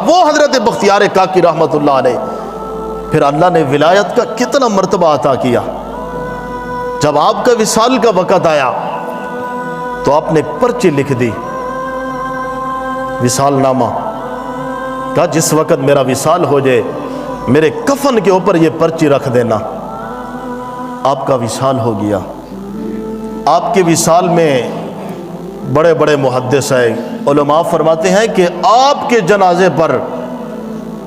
وہ حضرت بختیار کاکی رحمت اللہ علیہ پھر اللہ نے ولایت کا کتنا مرتبہ عطا کیا۔ جب آپ کا وصال کا وقت آیا تو آپ نے ایک پرچی لکھ دی، وصال نامہ، کہا جس وقت میرا وصال ہو جائے میرے کفن کے اوپر یہ پرچی رکھ دینا۔ آپ کا وصال ہو گیا۔ آپ کے وصال میں بڑے بڑے محدث ہیں، علماء فرماتے ہیں کہ آپ کے جنازے پر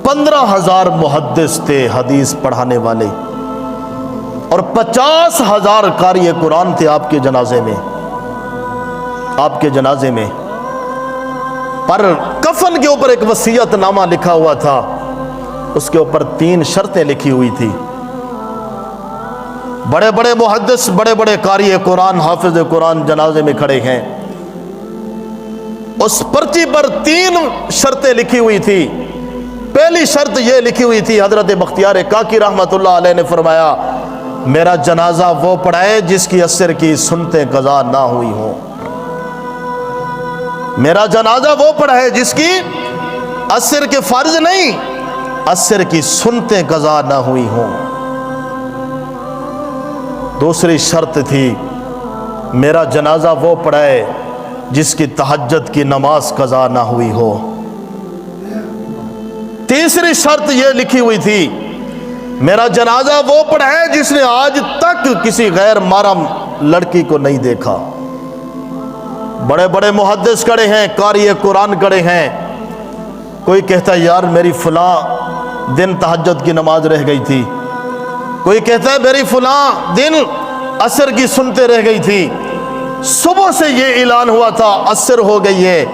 15,000 محدث تھے حدیث پڑھانے والے، اور 50,000 قاری قرآن تھے آپ کے جنازے میں۔ آپ کے جنازے میں پر کفن کے اوپر ایک وصیت نامہ لکھا ہوا تھا، اس کے اوپر 3 شرطیں لکھی ہوئی تھی۔ بڑے بڑے محدث، بڑے بڑے قاری قرآن، حافظ قرآن جنازے میں کھڑے ہیں۔ اس پرچی پر 3 شرطیں لکھی ہوئی تھی۔ پہلی شرط یہ لکھی ہوئی تھی، حضرت بختیار کاکی رحمت اللہ علیہ نے فرمایا میرا جنازہ وہ پڑھائے جس کی عصر کی سنتیں قضا نہ ہوئی ہوں۔ میرا جنازہ وہ پڑھائے جس کی عصر کے فرض نہیں، عصر کی سنتیں قضا نہ ہوئی ہوں۔ دوسری شرط تھی میرا جنازہ وہ پڑھائے جس کی تہجد کی نماز قضا نہ ہوئی ہو۔ تیسری شرط یہ لکھی ہوئی تھی میرا جنازہ وہ پڑھائے جس نے آج تک کسی غیر محرم لڑکی کو نہیں دیکھا۔ بڑے بڑے محدث کڑے ہیں، قاری قرآن کڑے ہیں، کوئی کہتا ہے یار میری فلاں دن تہجد کی نماز رہ گئی تھی، کوئی کہتا ہے میری فلاں دن عصر کی سنتے رہ گئی تھی، صبح سے یہ اعلان ہوا تھا عصر ہو گئی ہے،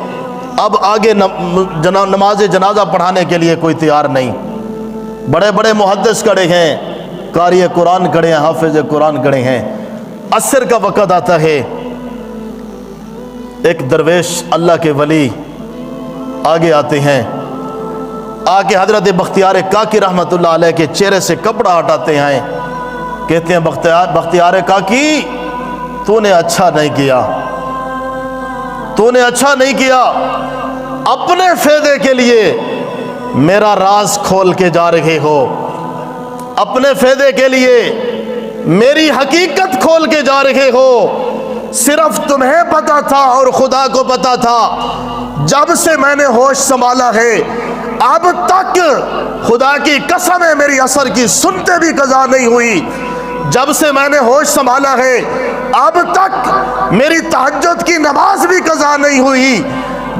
اب آگے نماز جنازہ پڑھانے کے لیے کوئی تیار نہیں۔ بڑے بڑے محدث کڑے ہیں، قاری قرآن کڑے ہیں، حافظ قرآن کڑے ہیں۔ عصر کا وقت آتا ہے، ایک درویش اللہ کے ولی آگے آتے ہیں، آ کے حضرت بختیار کاکی رحمت اللہ علیہ کے چہرے سے کپڑا ہٹاتے ہیں، کہتے ہیں بختیار کاکی تو نے اچھا نہیں کیا، تو نے اچھا نہیں کیا، اپنے فائدے کے لیے میرا راز کھول کے جا رہے ہو، اپنے فائدے کے لیے میری حقیقت کھول کے جا رہے ہو۔ صرف تمہیں پتا تھا اور خدا کو پتا تھا، جب سے میں نے ہوش سنبھالا ہے اب تک خدا کی قسم ہے میری عصر کی سنتے بھی قضا نہیں ہوئی، جب سے میں نے ہوش سنبھالا ہے اب تک میری تہجد کی نماز بھی قضا نہیں ہوئی،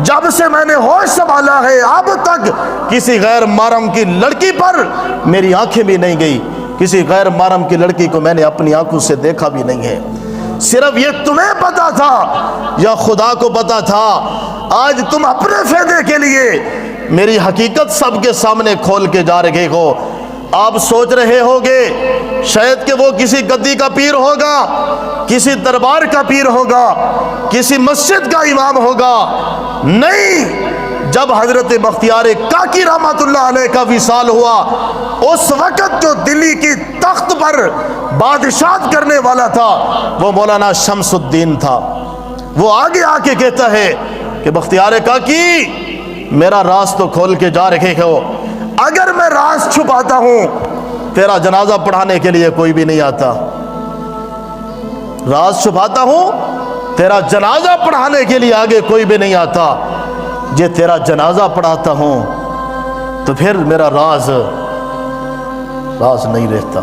جب سے میں نے ہوش سنبھالا ہے اب تک کسی غیر محرم کی لڑکی پر میری آنکھیں بھی نہیں گئی، کسی غیر محرم کی لڑکی کو میں نے اپنی آنکھوں سے دیکھا بھی نہیں ہے۔ صرف یہ تمہیں پتا تھا یا خدا کو پتا تھا؟ آج تم اپنے فائدے کے لیے میری حقیقت سب کے سامنے کھول کے جا رہے ہو۔ آپ سوچ رہے ہوگے شاید کہ وہ کسی گدی کا پیر ہوگا، کسی دربار کا پیر ہوگا، کسی مسجد کا امام ہوگا، نہیں، جب حضرت بختیار کاکی رحمت اللہ علیہ کا وصال ہوا اس وقت جو دلی کی تخت پر بادشاہت کرنے والا تھا وہ مولانا شمس الدین تھا۔ وہ آگے آ کے کہتا ہے کہ بختیار کاکی میرا راز تو کھول کے جا رہے ہو، اگر میں راز چھپاتا ہوں تیرا جنازہ پڑھانے کے لیے کوئی بھی نہیں آتا، راز چھپاتا ہوں تیرا جنازہ پڑھانے کے لیے آگے کوئی بھی نہیں آتا، جے تیرا جنازہ پڑھاتا ہوں تو پھر میرا راز نہیں رہتا۔